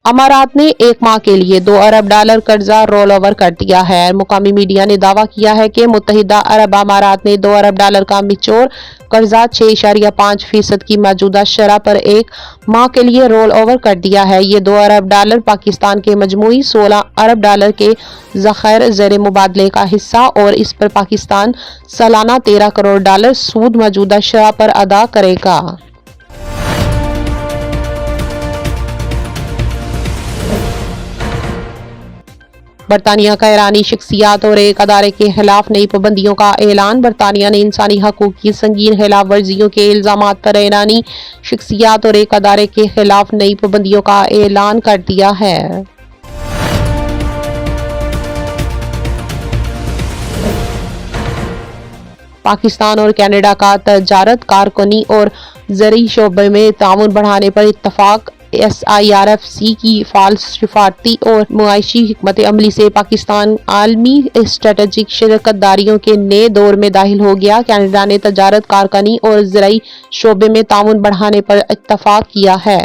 امارات نے ایک ماہ کے لیے $2 ارب قرضہ رول اوور کر دیا ہے۔ مقامی میڈیا نے دعویٰ کیا ہے کہ متحدہ عرب امارات نے $2 ارب کا میچور قرضہ 6.5% کی موجودہ شرح پر ایک ماہ کے لیے رول اوور کر دیا ہے۔ یہ $2 ارب پاکستان کے مجموعی $16 ارب کے ذخائر زیر مبادلے کا حصہ اور اس پر پاکستان سالانہ $13 کروڑ سود موجودہ شرح پر ادا کرے گا۔ برطانیہ کا ایرانی شخصیات اور ایک ادارے کے خلاف نئی پابندیوں کا اعلان۔ برطانیہ نے انسانی حقوق کی سنگین خلاف ورزیوں کے الزامات پر ایرانی شخصیات اور ایک ادارے کے خلاف نئی پابندیوں کا اعلان کر دیا ہے۔ پاکستان اور کینیڈا کا تجارت، کارکنی اور زرعی شعبے میں تعاون بڑھانے پر اتفاق۔ SIRFC کی فعال سفارتی اور معاشی حکمت عملی سے پاکستان عالمی اسٹریٹجک شراکت داریوں کے نئے دور میں داخل ہو گیا۔ کینیڈا نے تجارت، کارکنی اور زرعی شعبے میں تعاون بڑھانے پر اتفاق کیا ہے۔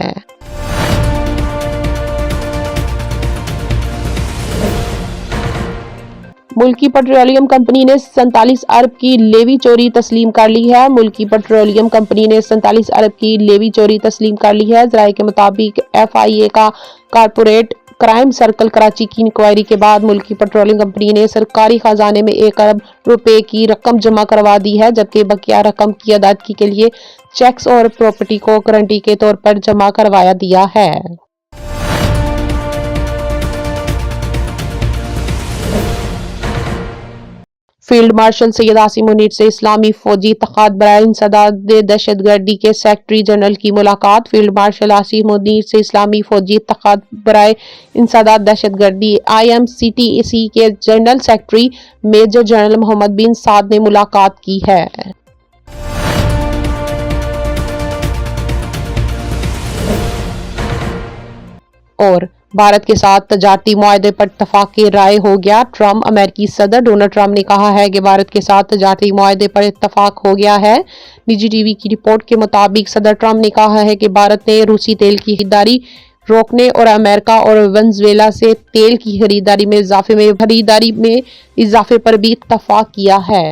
ملکی پیٹرولیم کمپنی نے 47 ارب کی لیوی چوری تسلیم کر لی ہے۔ ملکی پیٹرولیم کمپنی نے 47 ارب کی لیوی چوری تسلیم کر لی ہے۔ ذرائع کے مطابق FIA کا کارپوریٹ کرائم سرکل کراچی کی انکوائری کے بعد ملکی پیٹرولیم کمپنی نے سرکاری خزانے میں $1 ارب کی رقم جمع کروا دی ہے، جبکہ بقیہ رقم کی ادائیگی کے لیے چیکس اور پراپرٹی کو گارنٹی کے طور پر جمع کروا دیا ہے۔ فیلڈ مارشل سید عاصم منیر سے اسلامی فوجی اتحاد برائے انسداد دہشت گردی کے سیکرٹری جنرل کی ملاقات۔ فیلڈ مارشل عاصم منیر سے اسلامی فوجی اتحاد برائے انسداد دہشت گردی IMCTC کے جنرل سیکرٹری میجر جنرل محمد بن سعد نے ملاقات کی ہے۔ اور بھارت کے ساتھ تجارتی معاہدے پر اتفاق رائے ہو گیا۔ ٹرمپ امریکی صدر ڈونلڈ ٹرمپ نے کہا ہے کہ بھارت کے ساتھ تجارتی معاہدے پر اتفاق ہو گیا ہے۔ نجی ٹی وی کی رپورٹ کے مطابق صدر ٹرمپ نے کہا ہے کہ بھارت نے روسی تیل کی خریداری روکنے اور امریکہ اور ونزویلا سے تیل کی خریداری میں اضافے پر بھی اتفاق کیا ہے۔